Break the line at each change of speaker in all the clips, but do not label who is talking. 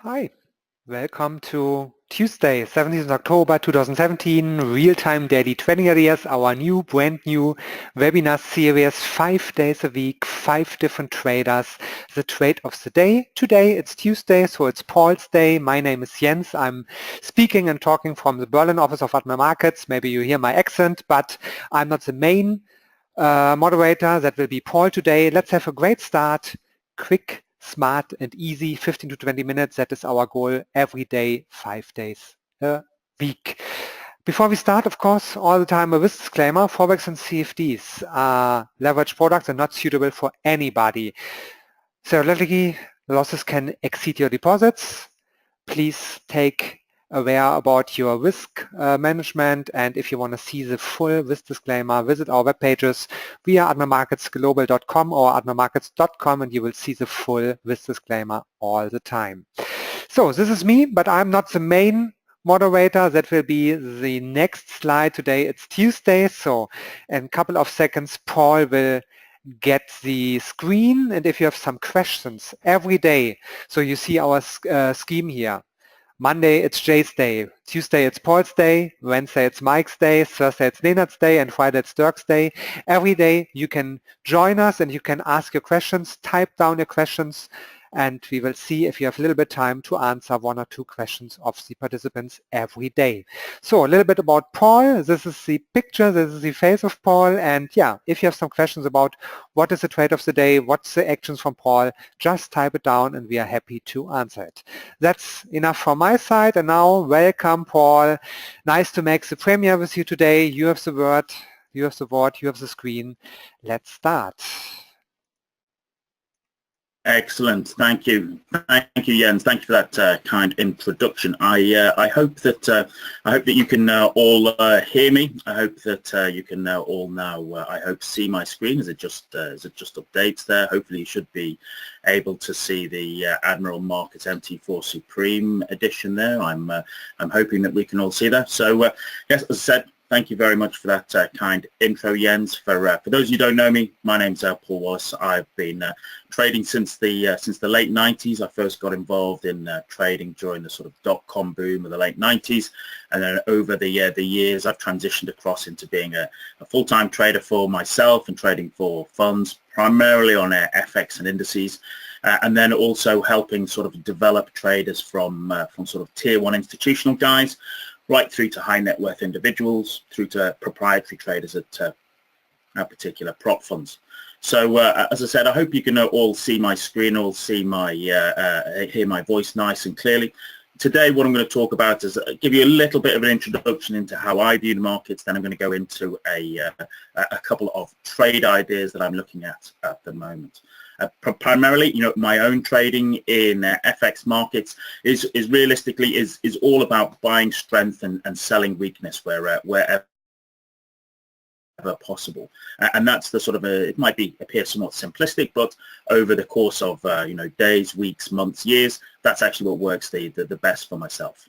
Hi, welcome to Tuesday, 17th October 2017, Real-Time Daily Trading Ideas, our brand new webinar series, 5 days a week, 5 different traders, the trade of the day. Today it's Tuesday, so it's Paul's day. My name is Jens. I'm speaking and talking from the Berlin office of Admiral Markets. Maybe you hear my accent, but I'm not the main moderator. That will be Paul today. Let's have a great start, quick, smart and easy, 15 to 20 minutes. That is our goal every day, 5 days a week. Before we start, of course, all the time a risk disclaimer. Forex and CFDs are leveraged products and not suitable for anybody. Theoretically, losses can exceed your deposits. Please take aware about your risk management, and if you want to see the full risk disclaimer, visit our web pages via admiralmarketsglobal.com or admiralmarkets.com, and you will see the full risk disclaimer all the time. So this is me, but I'm not the main moderator. That will be the next slide. Today it's Tuesday, so in a couple of seconds Paul will get the screen, and if you have some questions every day, so you see our scheme here. Monday it's Jay's day, Tuesday it's Paul's day, Wednesday it's Mike's day, Thursday it's Leonard's day, and Friday it's Dirk's day. Every day you can join us and you can ask your questions, type down your questions, and we will see if you have a little bit of time to answer 1 or 2 questions of the participants every day. So a little bit about Paul. This is the picture, this is the face of Paul, and yeah, if you have some questions about what is the trade of the day, what's the actions from Paul, just type it down and we are happy to answer it. That's enough from my side, and now welcome Paul. Nice to make the premiere with you today. You have the word, you have the screen. Let's start.
Excellent, thank you, Jens. Thank you for that kind introduction. I hope that you can all hear me. I hope that you can all now. I hope see my screen as it just updates there. Hopefully, you should be able to see the Admiral Markets MT4 Supreme edition there. I'm hoping that we can all see that. So yes, as I said, thank you very much for that kind intro, Jens. For those who don't know me, my name's Paul Wallace. I've been trading since the late 90s. I first got involved in trading during the sort of dot-com boom of the late 90s, and then over the years I've transitioned across into being a full-time trader for myself and trading for funds, primarily on FX and indices, and then also helping sort of develop traders from sort of tier 1 institutional guys right through to high net worth individuals, through to proprietary traders at particular prop funds. So as I said, I hope you can all see my screen, all see my hear my voice nice and clearly. Today what I'm going to talk about is give you a little bit of an introduction into how I view the markets. Then I'm going to go into a couple of trade ideas that I'm looking at the moment. Primarily, my own trading in FX markets is realistically all about buying strength and selling weakness wherever possible, and that's the sort of it might appear somewhat simplistic, but over the course of days, weeks, months, years, that's actually what works the best for myself.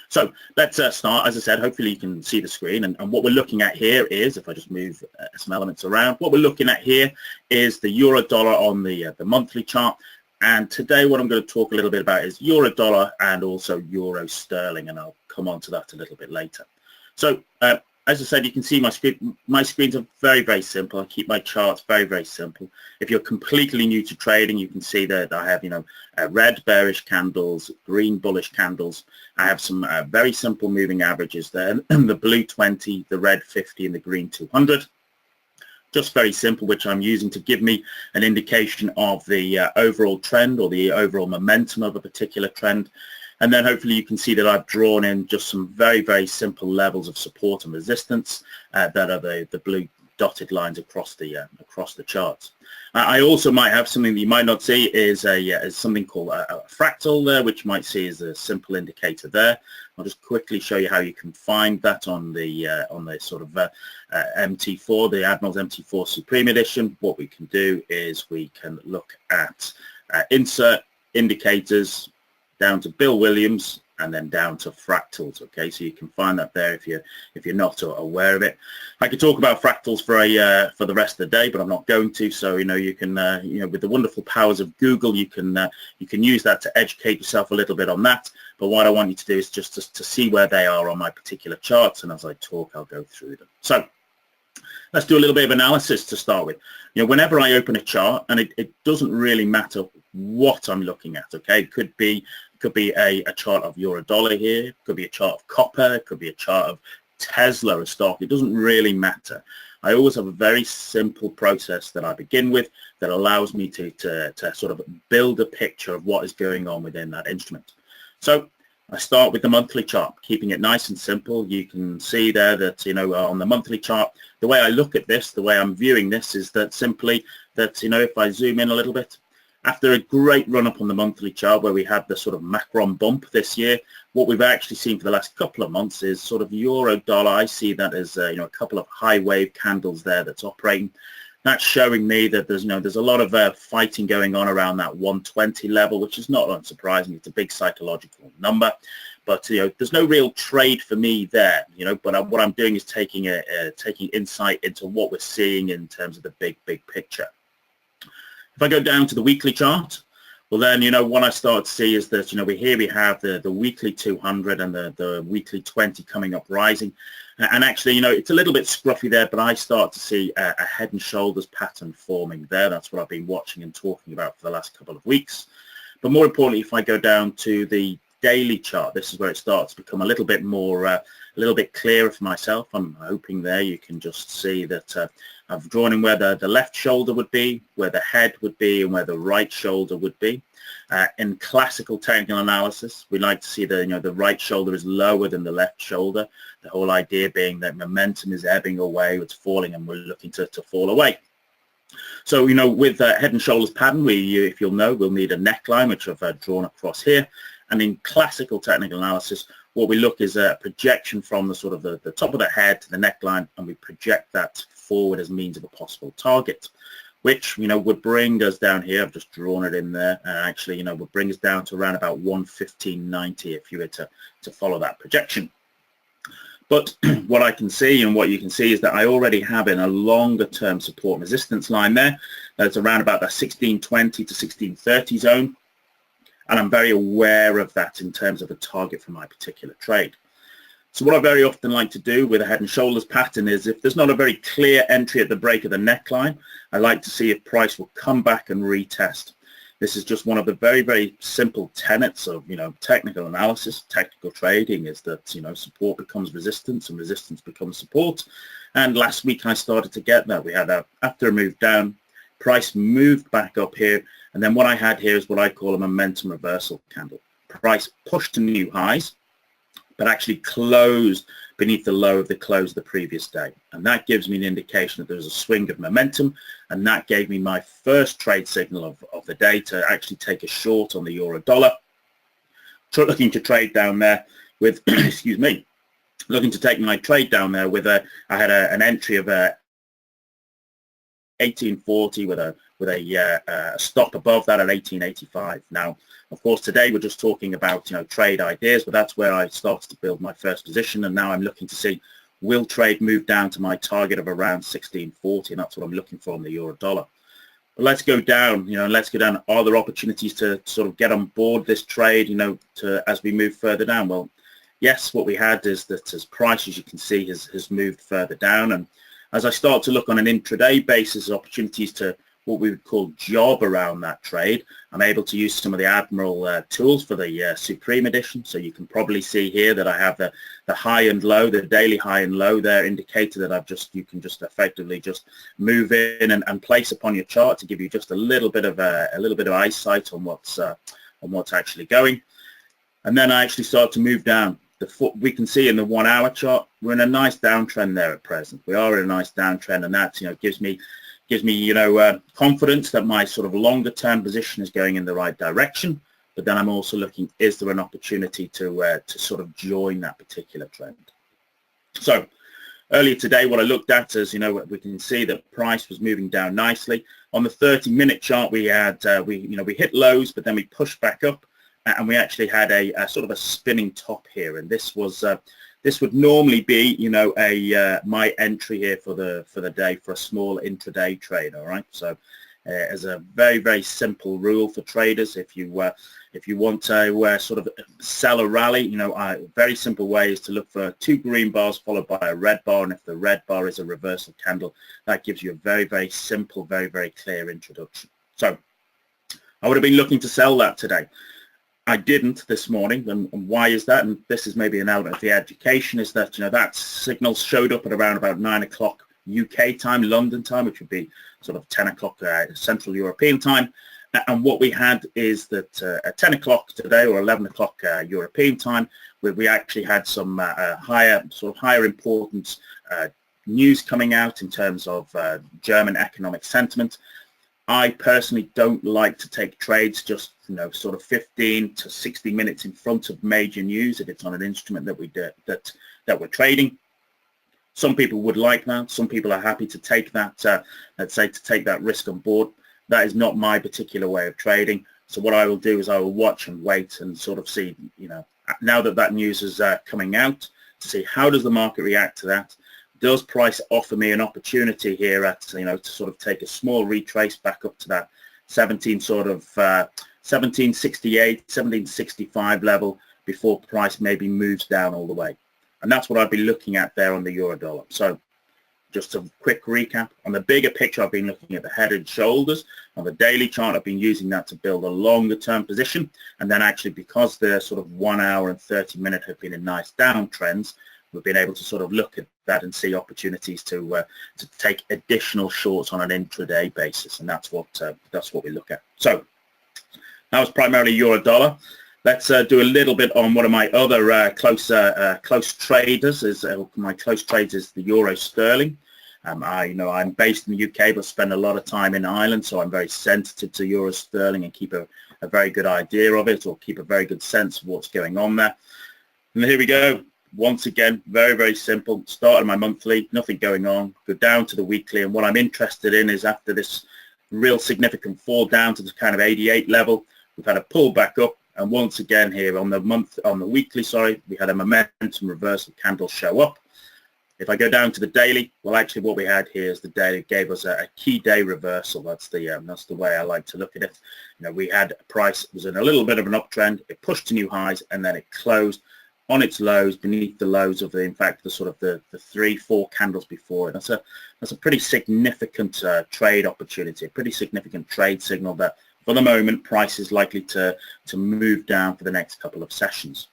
So let's start. As I said, hopefully you can see the screen, and what we're looking at here is, if I just move some elements around, what we're looking at here is the euro dollar on the monthly chart. And today what I'm going to talk a little bit about is euro dollar and also euro sterling, and I'll come on to that a little bit later. So as I said, you can see my screen. My screens are very, very simple. I keep my charts very, very simple. If you're completely new to trading, you can see that I have, red bearish candles, green bullish candles. I have some very simple moving averages there, the blue 20, the red 50, and the green 200. Just very simple, which I'm using to give me an indication of the overall trend or the overall momentum of a particular trend. And then hopefully you can see that I've drawn in just some very, very simple levels of support and resistance that are the blue dotted lines across the charts. I also might have something that you might not see is something called a fractal there, which you might see as a simple indicator there. I'll just quickly show you how you can find that on the sort of MT4, the Admiral's MT4 Supreme Edition. What we can do is we can look at insert indicators down to Bill Williams, and then down to fractals. Okay, so you can find that there if you're not aware of it. I could talk about fractals for the rest of the day, but I'm not going to. So you can with the wonderful powers of Google, you can use that to educate yourself a little bit on that. But what I want you to do is just to see where they are on my particular charts, and as I talk, I'll go through them. So let's do a little bit of analysis to start with. Whenever I open a chart, and it doesn't really matter what I'm looking at. Okay, it could be a chart of euro dollar here, it could be a chart of copper, it could be a chart of Tesla, a stock. It doesn't really matter. I always have a very simple process that I begin with that allows me to sort of build a picture of what is going on within that instrument. So I start with the monthly chart, keeping it nice and simple. You can see there that, on the monthly chart, the way I look at this, the way I'm viewing this is that simply that, if I zoom in a little bit, after a great run up on the monthly chart where we had the sort of Macron bump this year, what we've actually seen for the last couple of months is sort of euro dollar. I see that as, a couple of high wave candles there that's operating. That's showing me that there's a lot of fighting going on around that 120 level, which is not unsurprising. It's a big psychological number, but there's no real trade for me there. But what I'm doing is taking insight into what we're seeing in terms of the big picture. If I go down to the weekly chart, well then what I start to see is that we have the weekly 200 and the weekly 20 coming up rising. And actually, it's a little bit scruffy there, but I start to see a head and shoulders pattern forming there. That's what I've been watching and talking about for the last couple of weeks. But more importantly, if I go down to the daily chart, this is where it starts to become a little bit more, a little bit clearer for myself. I'm hoping there you can just see that I've drawn in where the left shoulder would be, where the head would be, and where the right shoulder would be. In classical technical analysis, we like to see the right shoulder is lower than the left shoulder. The whole idea being that momentum is ebbing away, it's falling, and we're looking to fall away. So, with head and shoulders pattern, if you'll know, we'll need a neckline, which I've drawn across here. And in classical technical analysis, what we look is a projection from the sort of the top of the head to the neckline, and we project that forward as means of a possible target, which would bring us down here. I've just drawn it in there, and actually would bring us down to around about 115.90 if you were to follow that projection. But what I can see and what you can see is that I already have in a longer term support resistance line there. That's around about that 1620 to 1630 zone, and I'm very aware of that in terms of a target for my particular trade. So what I very often like to do with a head and shoulders pattern is, if there's not a very clear entry at the break of the neckline, I like to see if price will come back and retest. This is just one of the very simple tenets of technical analysis, technical trading, is that support becomes resistance and resistance becomes support. And last week I started to get that. We had after a move down, price moved back up here, and then what I had here is what I call a momentum reversal candle. Price pushed to new highs, but actually closed beneath the low of the close of the previous day. And that gives me an indication that there's a swing of momentum, and that gave me my first trade signal of the day to actually take a short on the euro dollar. Looking to trade down there with, excuse me, looking to take my trade down there with I had an entry of 1840 with a stop above that at 1885. Now, of course, today we're just talking about trade ideas, but that's where I started to build my first position, and now I'm looking to see, will trade move down to my target of around 1640, and that's what I'm looking for on the euro dollar. But let's go down, let's go down. Are there opportunities to sort of get on board this trade, as we move further down? Well, yes, what we had is that as price, as you can see, has moved further down, and as I start to look on an intraday basis, opportunities to what we would call job around that trade, I'm able to use some of the Admiral tools for the Supreme edition. So you can probably see here that I have the high and low, the daily high and low there indicator that you can just effectively just move in and place upon your chart to give you just a little bit of eyesight on what's actually going. And then I actually start to move down. We can see in the 1 hour chart, we're in a nice downtrend there at present. We are in a nice downtrend, and that gives me confidence that my sort of longer term position is going in the right direction. But then I'm also looking, is there an opportunity to sort of join that particular trend? So earlier today, what I looked at is, we can see that price was moving down nicely. On the 30-minute chart, we had we hit lows, but then we pushed back up. and we actually had a sort of a spinning top here, and this was this would normally be, you know, a my entry here for the day for a small intraday trade. All right, so as a very simple rule for traders, if you want to sort of sell a rally, you know, a very simple way is to look for 2 green bars followed by a red bar, and if the red bar is a reversal candle, that gives you a very simple, very clear introduction. So I would have been looking to sell that today. I didn't this morning, and why is that? And this is maybe an element of the education, is that, you know, that signal showed up at around about 9 o'clock UK time, London time, which would be sort of 10 o'clock Central European time. And what we had is that at 10 o'clock today, or 11 o'clock European time, we actually had some higher importance news coming out in terms of German economic sentiment. I personally don't like to take trades just, you know, sort of 15 to 60 minutes in front of major news if it's on an instrument that we're trading. Some people would like that. Some people are happy to take that, let's say, to take that risk on board. That is not my particular way of trading. So what I will do is I will watch and wait and sort of see, you know, now that news is coming out, to see how does the market react to that. Does price offer me an opportunity here at, you know, to sort of take a small retrace back up to that 1768, 1765 level before price maybe moves down all the way? And that's what I'd be looking at there on the euro dollar. So just a quick recap. On the bigger picture, I've been looking at the head and shoulders. On the daily chart, I've been using that to build a longer term position. And then actually, because the sort of 1 hour and 30 minute have been in nice downtrends, we've been able to sort of look at that and see opportunities to take additional shorts on an intraday basis, and that's what we look at. So that was primarily euro dollar. Let's do a little bit on one of my other close traders. My close trades is the euro sterling. I'm based in the UK but spend a lot of time in Ireland, so I'm very sensitive to euro sterling and keep a very good idea of it, or keep a very good sense of what's going on there. And here we go. Once again, very simple. Started my monthly, nothing going on. Go down to the weekly, and what I'm interested in is after this real significant fall down to the kind of 88 level, we've had a pull back up, and once again here on the weekly, we had a momentum reversal candle show up. If I go down to the daily, well, actually what we had here is the daily gave us a key day reversal. That's the way I like to look at it. You know, we had a price was in a little bit of an uptrend. It pushed to new highs, and then it closed on its lows, beneath the lows of the 3-4 candles before. That's a pretty significant trade opportunity, a pretty significant trade signal that for the moment price is likely to move down for the next couple of sessions.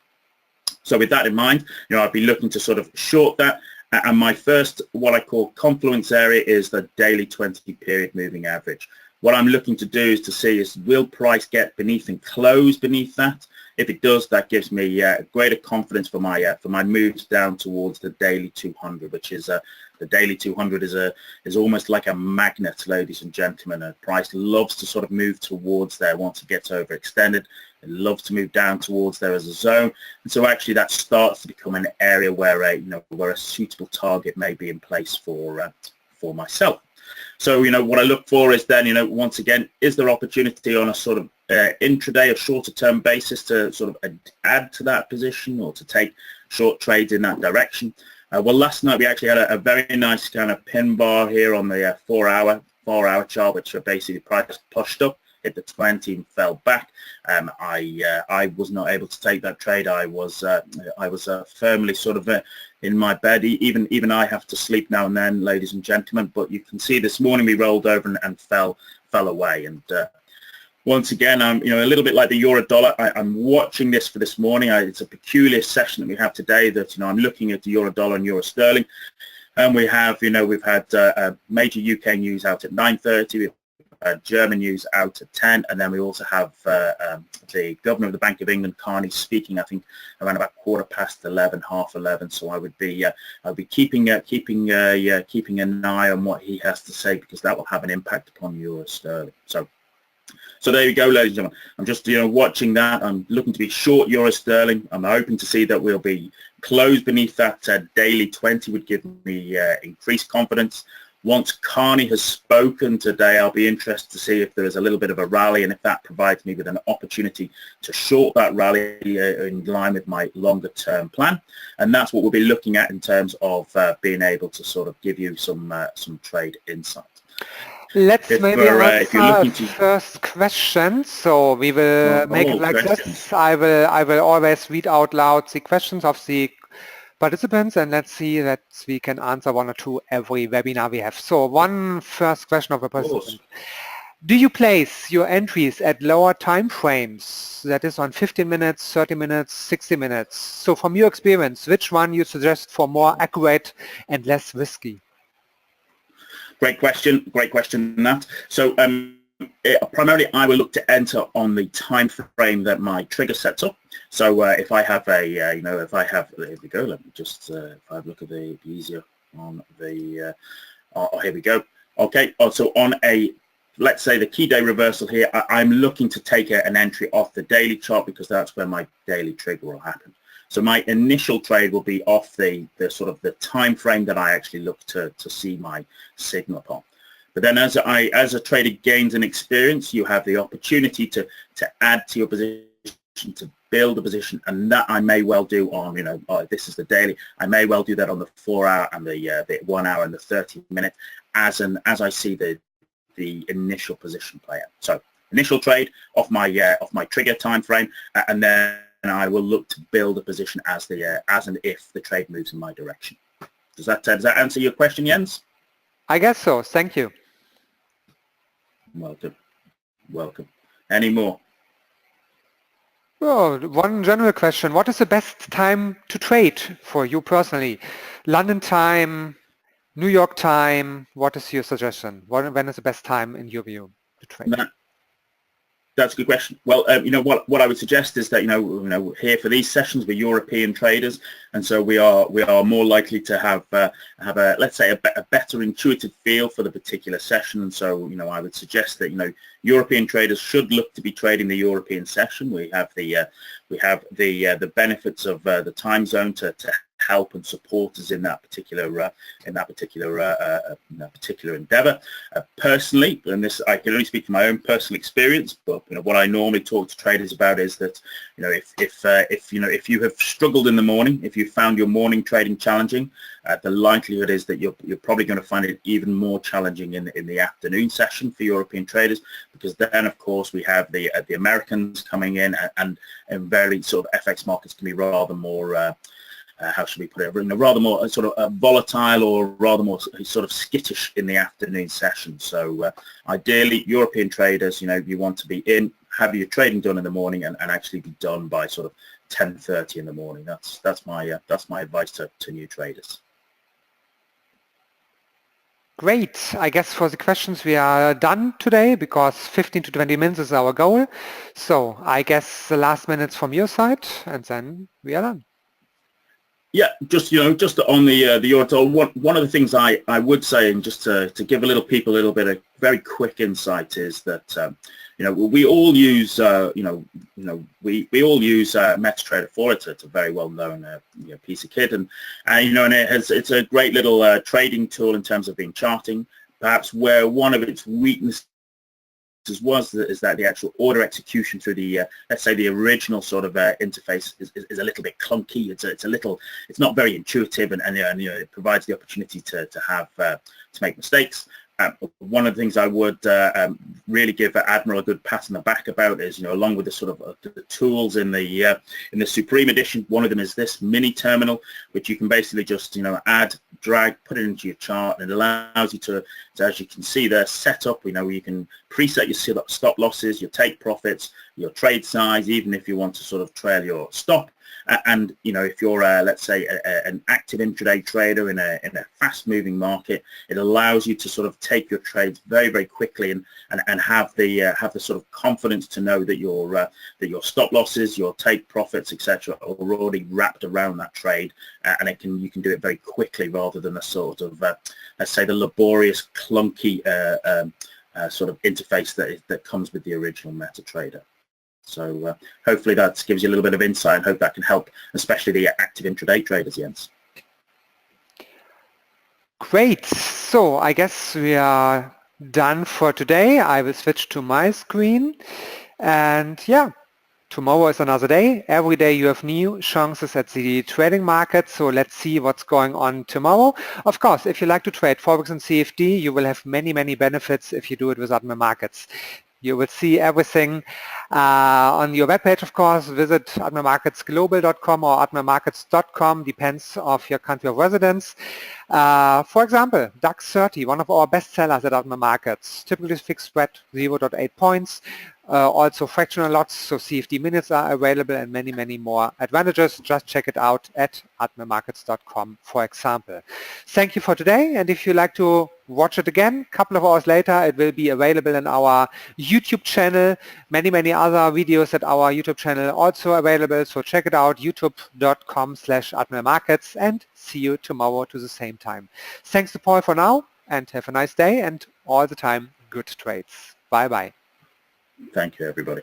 So with that in mind, you know, I'll be looking to sort of short that, and my first what I call confluence area is the daily 20 period moving average. What I'm looking to do is to see is, will price get beneath and close beneath that? If it does, that gives me greater confidence for my moves down towards the daily 200, which is the daily 200 is almost like a magnet, ladies and gentlemen. And price loves to sort of move towards there once it gets overextended. It loves to move down towards there as a zone, and so actually that starts to become an area where a suitable target may be in place for myself. So, you know, what I look for is then, you know, once again, is there opportunity on a sort of intraday or shorter term basis to sort of add to that position or to take short trades in that direction? Well, last night we actually had a very nice kind of pin bar here on the 4 hour chart, which basically price pushed up, hit the 20 and fell back. I was not able to take that trade. I was firmly sort of in my bed. Even I have to sleep now and then, ladies and gentlemen. But you can see this morning we rolled over and fell away. And once again, I'm a little bit like the euro dollar. I'm watching this for this morning. It's a peculiar session that we have today. That I'm looking at the euro dollar and euro sterling, and we've had major UK news out at 9:30. German news out at 10, and then we also have the governor of the Bank of England, Carney, speaking, I think, around about 11:15, half 11. So I would be keeping an eye on what he has to say, because that will have an impact upon euro sterling. So there you go, ladies and gentlemen. I'm just watching that. I'm looking to be short euro sterling. I'm hoping to see that we'll be closed beneath that daily 20, would give me increased confidence. Once Carney has spoken today, I'll be interested to see if there is a little bit of a rally, and if that provides me with an opportunity to short that rally in line with my longer term plan. And that's what we'll be looking at in terms of being able to sort of give you some trade insight.
Let's maybe
if you're looking to
first question. So we will make it like this. I will always read out loud the questions of the participants, and let's see that we can answer one or two every webinar we have. So one first question of a participant. Do you place your entries at lower time frames, that is on 15 minutes, 30 minutes, 60 minutes? So from your experience, which one you suggest for more accurate and less risky?
Great question, Nat. So primarily I will look to enter on the time frame that my trigger sets up. So if I have a, here we go, let me just, if I look at the easier on the, here we go. Okay, so on a, let's say the key day reversal here, I'm looking to take an entry off the daily chart because that's where my daily trigger will happen. So my initial trade will be off the sort of the time frame that I actually look to see my signal upon. But then as a trader gains an experience, you have the opportunity to add to your position, to build a position, and that I may well do on, this is the daily. I may well do that on the 4 hour and the 1 hour and the 30 minute as I see the initial position play out. So initial trade off my trigger time frame, and then I will look to build a position as and if the trade moves in my direction. Does that answer your question, Jens?
I guess so. Thank you.
Welcome. Any more?
Well, one general question. What is the best time to trade for you personally? London time, New York time? What is your suggestion? When is the best time in your view to trade?
That's a good question. Well, what I would suggest is that here for these sessions we're European traders, and so we are more likely to have a let's say a better intuitive feel for the particular session. And so I would suggest that European traders should look to be trading the European session. We have the benefits of the time zone to help and support us in that particular endeavor. Personally, and this I can only speak from my own personal experience, but what I normally talk to traders about is that if you have struggled in the morning, if you found your morning trading challenging, the likelihood is that you're probably going to find it even more challenging in the afternoon session for European traders, because then of course we have the Americans coming in, and very sort of FX markets can be rather more how should we put it, rather more sort of volatile, or rather more sort of skittish in the afternoon session. So ideally European traders, you want to be have your trading done in the morning and actually be done by sort of 10:30 in the morning. That's my advice to new traders.
Great. I guess for the questions we are done today, because 15 to 20 minutes is our goal. So I guess the last minutes from your side, and then we are done.
Yeah, just on the Euro, one of the things I would say, and just to give people a little bit of very quick insight, is that we all use we all use MetaTrader 4. It's a very well known piece of kit, and it's a great little trading tool in terms of being charting. Perhaps where one of its weaknesses is that the actual order execution through the let's say the original sort of interface is a little bit clunky. It's not very intuitive, and it provides the opportunity to make mistakes. One of the things I would really give Admiral a good pat on the back about is, along with the sort of the tools in the Supreme Edition, one of them is this mini terminal, which you can basically just add, drag, put it into your chart, and it allows you to as you can see there, set up. Where you can preset your stop losses, your take profits, your trade size, even if you want to sort of trail your stop. And if you're let's say an active intraday trader in a fast-moving market, it allows you to sort of take your trades very, very quickly and have the sort of confidence to know that your stop losses, your take profits, etc., are already wrapped around that trade, and you can do it very quickly rather than a sort of let's say the laborious, clunky sort of interface that comes with the original MetaTrader. So hopefully that gives you a little bit of insight, and hope that can help, especially the active intraday traders, Jens.
Great. So I guess we are done for today. I will switch to my screen. And yeah, tomorrow is another day. Every day you have new chances at the trading market. So let's see what's going on tomorrow. Of course, if you like to trade Forex and CFD, you will have many, many benefits if you do it with Admiral Markets. You will see everything on your webpage, of course. Visit admiralmarketsglobal.com or admiralmarkets.com, depends of your country of residence. For example, DAX 30, one of our best sellers at Admiral Markets, typically fixed spread 0.8 points. Also fractional lots, so CFD minutes are available and many, many more advantages. Just check it out at admiralmarkets.com, for example. Thank you for today, and if you like to watch it again, a couple of hours later, it will be available in our YouTube channel. Many, many other videos at our YouTube channel also available, so check it out, youtube.com/admiralmarkets, and see you tomorrow to the same time. Thanks to Paul for now, and have a nice day, and all the time, good trades. Bye-bye.
Thank you, everybody.